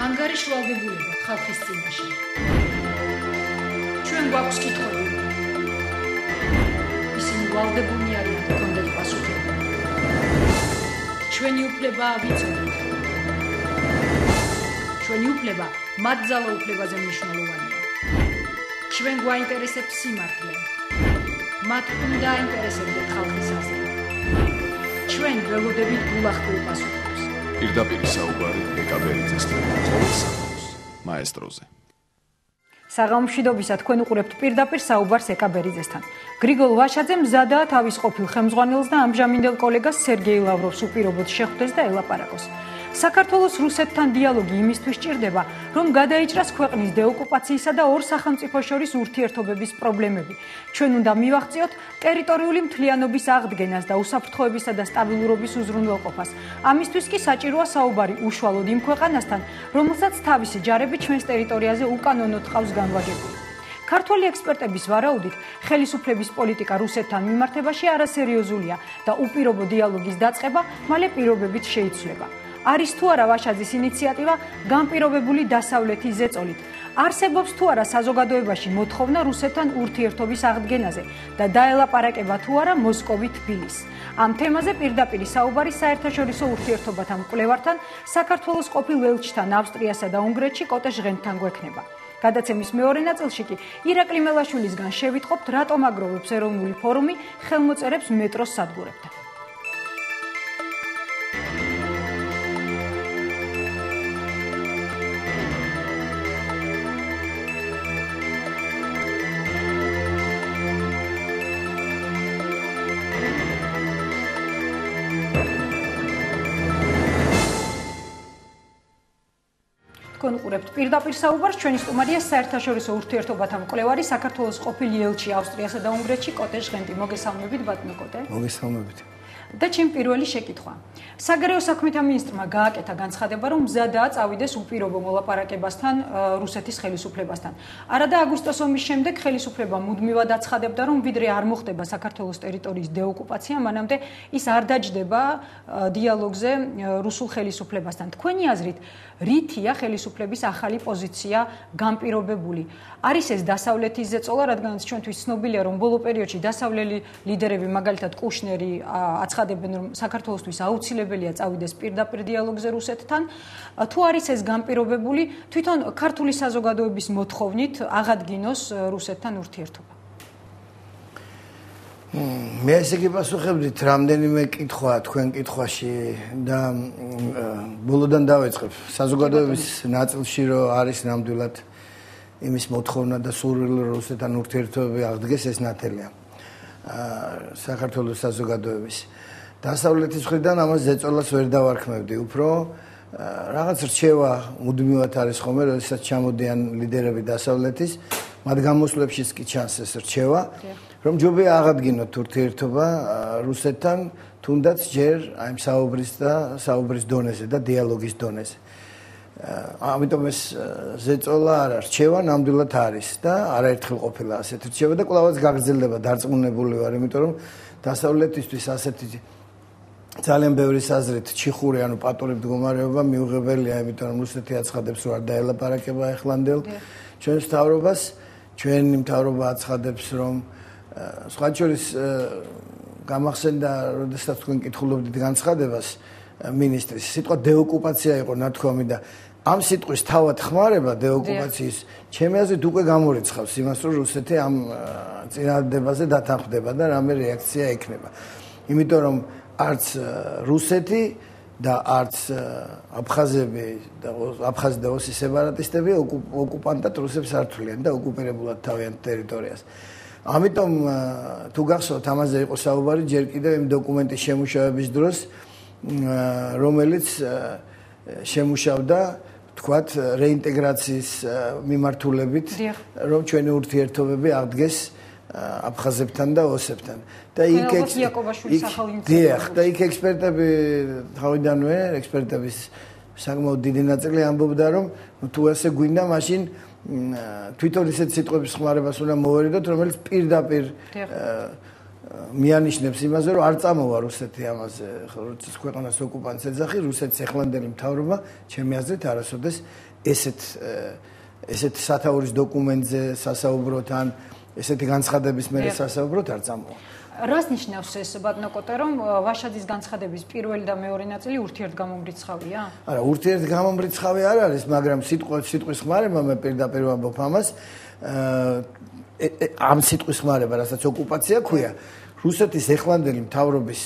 ანგარიშვალდებულება ხალხის წინაშე. ჩვენ გვაქვს კითხვები. ისინი ვალდებულნი არიან გქონდეთ პასუხები. ჩვენი უფლება ავიწოდოთ. ჩვენი უფლება მათ ძალაუფლებაზე მნიშვნელოვანია. ჩვენ გვაინტერესებს სიმართლე. მათ უნდა აინტერესებდეთ ხალხის აზრი. ჩვენ ველოდებით გულახდილ პასუხებს. პირდაპირ საუბარი ეკაბერიძესთან ყოველ საქმეს მაესტროზე. საღამომშვიდობისა თქვენ უყურებთ პირდაპირ საუბარს ეკაბერიძესთან. გრიგოლ ვაშაძე მზადაა თავის ყოფილ ხელმძღვანელს და ამჟამინდელ კოლეგას სერგეი ლავროვს უპირობოდ შეხვდეს და ელაპარაკოს. საქართველოს რუსეთთან დიალოგი იმისთვის ჭირდება, რომ გადაიჭრას ქვეყნის დეოკუპაციისა და ორ სახელმწიფოს შორის ურთიერთობების პრობლემები. ჩვენ უნდა მივახციოთ ტერიტორიული მთლიანობის აღდგენას და უსაფრთხოებისა და სტაბილურობის უზრუნველყოფას. ამისთვის კი საჭიროა საუბარი უშუალოდ იმ ქვეყანასთან, რომელსაც თავისი ჯარები ჩვენს ტერიტორიაზე უკანონოდ ყავს განლაგებული. ქართველი ექსპერტების ვარაუდით, ხელისუფლების პოლიტიკა რუსეთთან მიმართებაში არასერიოზულია და უპირობო დიალოგის დაწყება მალე პირობებით შეიცვლება. არის თუ არა ვაშაძის ინიციატივა განპირობებული დასავლეთის ზეწოლით? არსებობს თუ არა საზოგადოებაში მოთხოვნა რუსეთთან ურთიერთობის აღდგენაზე და დაელაპარაკება თუ არა მოსკოვი თბილისს? ამ თემაზე პირდაპირ საუბარი საერთაშორისო ურთიერთობათა მკვლევართან, საქართველოს ყოფილ ელჩთან ავსტრიასა და უნგრეთში კოტე ჟღენთთან გვექნება. გადაცემის მეორე ნაწილში კი ირაკლი მელაშვილისგან შევიტყობთ, რატომ აგროვებს ეროვნული ფორუმი ხელმოწერებს მეტროს სადგურებთან. თქვენ უყურებთ პირდაპირ საუბარს, ჩვენი სტუმარია საერთაშორისო ურთიერთობათა მკვლევარი, საქართველოს ყოფილი ელჩი ავსტრიასა და უნგრეთში კოტე ჟღენტი. მოგესალმებით, ბატონო კოტე. მოგესალმებით. და ჩემი პირველი შეკითხვა. საგარეო საქმეთა მინისტრმა გააკეთა განცხადება, რომ მზადაა წავიდეს უპირობო მოლაპარაკებასთან რუსეთის ხელისუფლებასთან. არა და აგვისტოს ომის შემდეგ ხელისუფლება მუდმივად აცხადებდა, რომ ვიდრე არ მოხდება საქართველოს ტერიტორიის დეოკუპაცია, მანამდე ის არ დაჯდება დიალოგზე რუსულ ხელისუფლებასთან. თქვენი აზრით, რითია ხელისუფლების ახალი პოზიცია განპირობებული? არის ეს დასავლეთის ზეწოლა, რადგანაც ჩვენთვის ცნობილია, რომ ბოლო პერიოდში დასავლელი ლიდერები, მაგალითად კუშნერი, აცხადებენ, რომ საქართველოსთვის აუცილებელია წავიდეს პირდაპირ დიალოგზე რუსეთთან. თუ არის ეს განპირობებული, თვითონ ქართული საზოგადოების მოთხოვნით აღადგინოს რუსეთთან ურთიერთობა? მე ესე იგი პასუხებდით რამდენიმე კითხვა თქვენ კითხვაში და ბოლოდან დავეწყებ საზოგადოების ნაწილში, რომ არის ნამდვილად იმის მოთხოვნა და სურვილი რუსეთთან ურთიერთობები აღდგეს, ეს ნათელია საქართველოს საზოგადოების. დასავლეთის მხრიდან ამას ზეწოლას ვერ დავარქმევდი, უფრო რაღაც რჩევა მუდმივად არის ხოლმე, როდესაც ჩამოდიან ლიდერები დასავლეთის, მათ გამოსვლებშიც კი ჩანს ეს რჩევა, რომ ჯობია აღადგინოთ ურთიერთობა რუსეთთან, თუნდაც ჯერ აი საუბრის დონეზე და დიალოგის დონეზე. ამიტომ ეს ზეწოლა არა, რჩევა ნამდვილად არის და არაერთხელ ყოფილა ასეთი რჩევა და კვლავაც გაგრძელდება, დარწმუნებული ვარ, იმიტომ რომ დასავლეთისთვის ასეთი ძალიან ბევრი საზრით ჩიხური, ანუ პატური მდგომარეობა მიუღებელია, იმიტომ რომ რუსეთი აცხადებს, რომ არ დაელაპარაკება ახლანდელ ჩვენს მთავრობას, ჩვენი მთავრობა აცხადებს, რომ სხვა შორის გამახსენდა, როდესაც თქვენ კითხულობდით განცხადებას მინისტრის, სიტყვა დეოკუპაცია იყო ნათქვამი და ამ სიტყვის თავად ხმარება დეოკუპაციის ჩემი აზრით უკვე გამორიცხავს იმას, რომ რუსეთი ამ წინააღმდეგობაზე დათანხმდება და რამე რეაქცია ექნება. იმიტომ რომ არც რუსეთი და არც აფხაზები და აფხაზი და ოსი სეპარატისტები ოკუპანტად რუსებს არ თვლიან და ოკუპირებულად თავიანთ ტერიტორიას. ამიტომ თუ გახსოვთ, ამაზე იყო საუბარი ჯერ კიდევ იმ დოკუმენტის შემუშავების დროს, რომელიც შემუშავდა თქვათ რეინტეგრაციის მიმართულებით, რომ ჩვენი ურთიერთობები აღდგეს აფხაზებთან და ოსებთან. და იქ ექსპერტები თავიდანვე ექსპერტების საკმაოდ დიდი ნაწილი ამბობდა, რომ თუ ესე გვინდა, მაშინ თვითონ ისეთ სიტყვების ხმარებას უნდა მოვერიდოთ, რომელიც პირდაპირ მიანიშნებს იმაზე, რომ არ წამოვა რუსეთი ამაზე, როცა ქვეყანას ოკუპანტს ეძახი, რუსეთის ეხლანდელი მთავრობა, ჩემი აზრით, არასოდეს ესეთ სათაურის დოკუმენტზე სასაუბროთ ან ესეთი განცხადების მერე სასაუბროთ არ წამოვა. რას ნიშნავს ეს ბატონო კოტე, რომ ვაშაძის განცხადების პირველი და მეორე ნაწილი ურთიერთგამომრიცხავია? არა, ურთიერთგამომრიცხავი არ არის, მაგრამ სიტყვის ხმარება მე პირდაპირ ვამბობ ამას, ამ სიტყვის ხმარება, რასაც ოკუპაცია ქვია, რუსეთის ეხლანდელი მთავრობის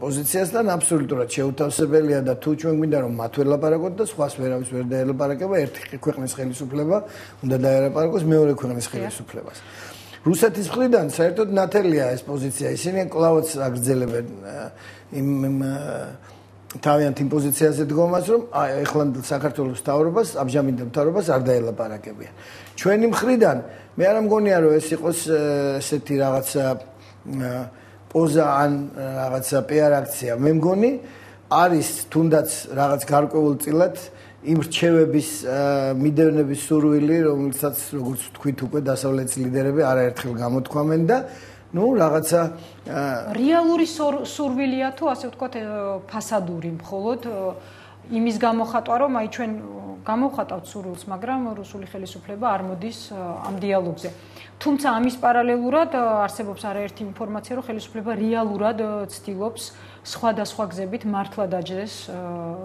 პოზიციასთან აბსოლუტურად შეუთავსებელია და თუ ჩვენ გვინდა რომ მათ ველაპარაკოთ და სხვას ვერავის ვერ დაელაპარაკება, ერთი ქვეყნის ხელისუფლება უნდა დაელაპარაკოს მეორე ქვეყნის ხელისუფლებას. რუსეთის მხრიდან საერთოდ ნათელია ეს პოზიცია. ისინი კლავაც აგრძელებენ თავიანთ იმ პოზიციაზე დგომას, რომ ეხლანდელ საქართველოს მთავრობას, ამჟამინდელ მთავრობას არ დაელაპარაკებიან. ჩვენი მხრიდან მე არ მგონია რომ ეს იყოს ესეთი რაღაცა პოზა ან რაღაცა პიარ აქცია. მე მგონი არის თუნდაც რაღაც გარკვეულწილად იმ რჩევების მიდევნების სურვილი, რომელსაც როგორც ვთქვით უკვე დასავლეთის ლიდერები არაერთხელ გამოთქვამენ და ნუ რაღაცა რეალური სურვილია თუ ასე ვთქვათ ფასადური მხოლოდ იმის გამოხატვა, რომ აი ჩვენ გამოვხატავთ სურვილს, მაგრამ რუსული ხელისუფლება არ მოდის ამ დიალოგზე. თუმცა ამის პარალელურად არსებობს არაერთი ინფორმაცია, რომ ხელისუფლება რეალურად ცდილობს სხვადასხვა გზებით მართლა დაჯდეს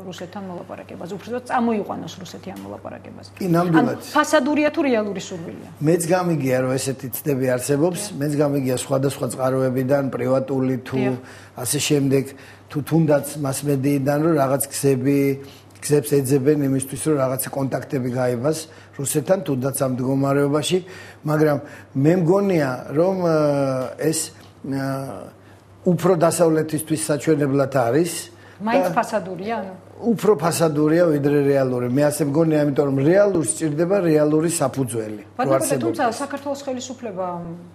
რუსეთთან მოლაპარაკებას. უბრალოდ წამოიყვანოს რუსეთი ამ მოლაპარაკებას. კი, ნამდვილად. ფასადურია თუ რეალური სურვილია? მეც გამიგია, რომ ესეთი ცდები არსებობს, მეც გამიგია სხვადასხვა წყაროებიდან, პრივატული თუ ასე შემდეგ, თუ თუნდაც მასმედიიდან, რომ რაღაც გზებს ეძებენ იმისთვის, რომ რაღაც კონტაქტები გაიგოს რუსეთთან, თუნდაც ამ მდგომარეობაში, მაგრამ მე მგონია, რომ ეს უფრო დასავლეთისთვის საჩვენებლად არის. მაინც ფასადურია, ანუ? უფრო ფასადურია ვიდრე რეალური. მე ასე მგონია, იმიტომ რომ რეალურს სჭირდება რეალური საფუძველი. თუმცა საქართველოს ხელისუფლება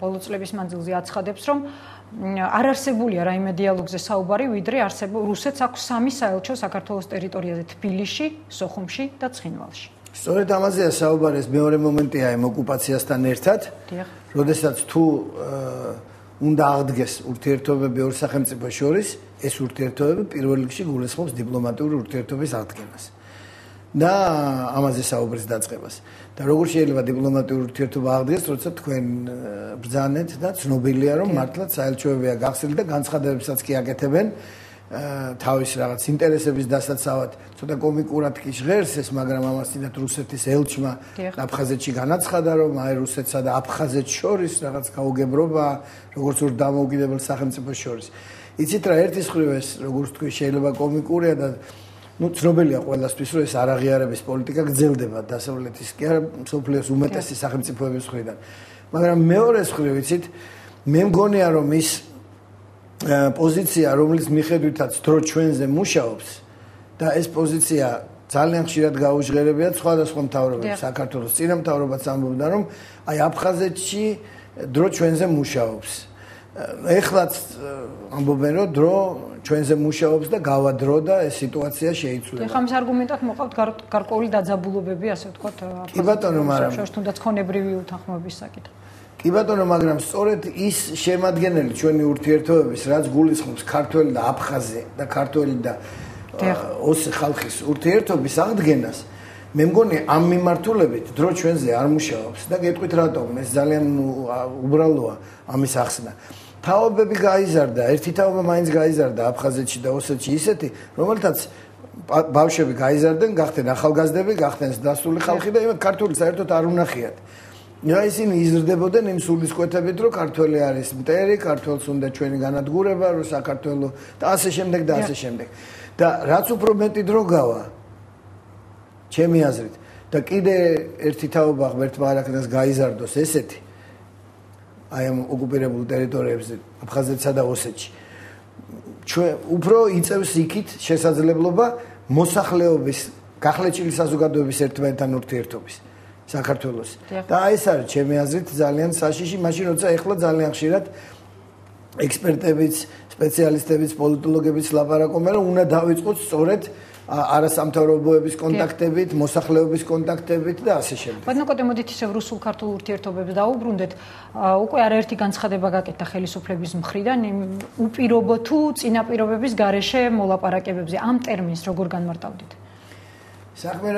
ბოლო წლების მანძილზე აცხადებს, რომ არ არსებულია რაიმე დიალოგზე საუბარი, ვიდრე რუსეთს აქვს 3 საელჩო საქართველოს ტერიტორიაზე, თბილისში, სოხუმში და ცხინვალში. სწორედ ამაზეა საუბარი, ეს მეორე მომენტია იმ ოკუპაციასთან ერთად. როდესაც თუ უნდა აღდგეს ურთიერთობები ორ სახელმწიფოს შორის, ეს ურთიერთობები პირველ რიგში გულისხმობს დიპლომატიური ურთიერთობის აღდგენას და ამაზე საუბრის დაწყებას. და როგორ შეიძლება დიპლომატიური ურთიერთობა აღდგეს, როცა თქვენ ბრძანეთ და ცნობილია, რომ მართლაც საელჩოებია გახსნილი და განცხადებებსაც კი აკეთებენ თავის რაღაც ინტერესების დასაცავად. ცოტა კომიკურად კი ჟღერს ეს, მაგრამ ამას წინათ რუსეთის ელჩმა აფხაზეთში განაცხადა, რომ აი რუსეთსა და აფხაზეთს შორის რაღაც გაუგებრობა, როგორც ორ დამოუკიდებელ სახელმწიფოს შორის. იცით რა, ერთის მხრივ ეს, როგორც თქვი, შეიძლება კომიკურია და ცნობილია ყველასთვის, რომ ეს არაღიარების პოლიტიკა გრძელდება დასავლეთის კი არა მსოფლიოს უმეტესი სახელმწიფოების მხრიდან. მაგრამ მეორეს მხრივ, იცით, მე მგონია, რომ ის პოზიცია, რომლის მიხედვითაც დრო ჩვენზე მუშაობს და ეს პოზიცია ძალიან ხშირად გაუჟღერებიათ სხვადასხვა მთავრობებს, საქართველოს წინა მთავრობაც ამბობდა, რომ აი აფხაზეთში დრო ჩვენზე მუშაობს. ეხლაც ამბობენ, რომ დრო ჩვენზე მუშაობს და გავა დრო და ეს სიტუაცია შეიცვლება. ეხლა ამ არგუმენტად მოყავთ გარკვეული დაძაბულობები, ასე ვთქვათ, კი ბატონო, მაგრამ თუნდაც ქონებრივი უთანხმოების საკითხი. კი ბატონო, მაგრამ სწორედ ის შემადგენელი ჩვენი ურთიერთობების, რაც გულისხმობს ქართველი და აფხაზი და ქართველი და ოსი ხალხის ურთიერთობის აღდგენას, მე მგონი ამ მიმართულებით დრო ჩვენზე არ მუშაობს და გეტყვით რატომ, ეს ძალიან უბრალოა ამის ახსნა. თაობები გაიზარდა, ერთი თაობა მაინც გაიზარდა აფხაზეთში და ოსეთში ისეთი, რომელთაც ბავშვები გაიზარდნენ, გახდნენ ახალგაზრდები, გახდნენ დასული ხალხი და იმათ ქართული საერთოდ არ უნახიათ. და ისინი იზრდებოდნენ იმ სულისკვეთებით, რომ ქართველი არის მტერი, ქართველს უნდა ჩვენი განადგურება, რომ საქართველო და ასე შემდეგ და ასე შემდეგ. და რაც უფრო მეტი დრო გავა, ჩემი აზრით, და კიდე ერთი თაობა ღმერთმა არ აქნას გაიზარდოს ესეთი, აი ამ ოკუპირებულ ტერიტორიებზე, აფხაზეთსა და ოსეთში. ჩვენ უფრო იწევს იქით შესაძლებლობა მოსახლეობის, გახლეჭილი საზოგადოების ერთმანეთთან ურთიერთობის. საქართველოს. და ეს არის ჩემი აზრით ძალიან საშიში, მაშინ როცა ეხლა ძალიან ხშირად ექსპერტებიც, სპეციალისტებიც, პოლიტოლოგებიც ლაპარაკობენ, რომ უნდა დავიწყოთ სწორედ არასამთავრობოების კონტაქტებით, მოსახლეობის კონტაქტებით და ასე შემდეგ. ბატონო კოტე, მოდით ისევ რუსულ-ქართულ ურთიერთობებს დაუბრუნდეთ. უკვე არაერთი განცხადება გაკეთდა ხელისუფლების მხრიდან უპირობო თუ წინაპირობების გარეშე მოლაპარაკებებზე. ამ ტერმინს როგორ განმარტავდით? საქმე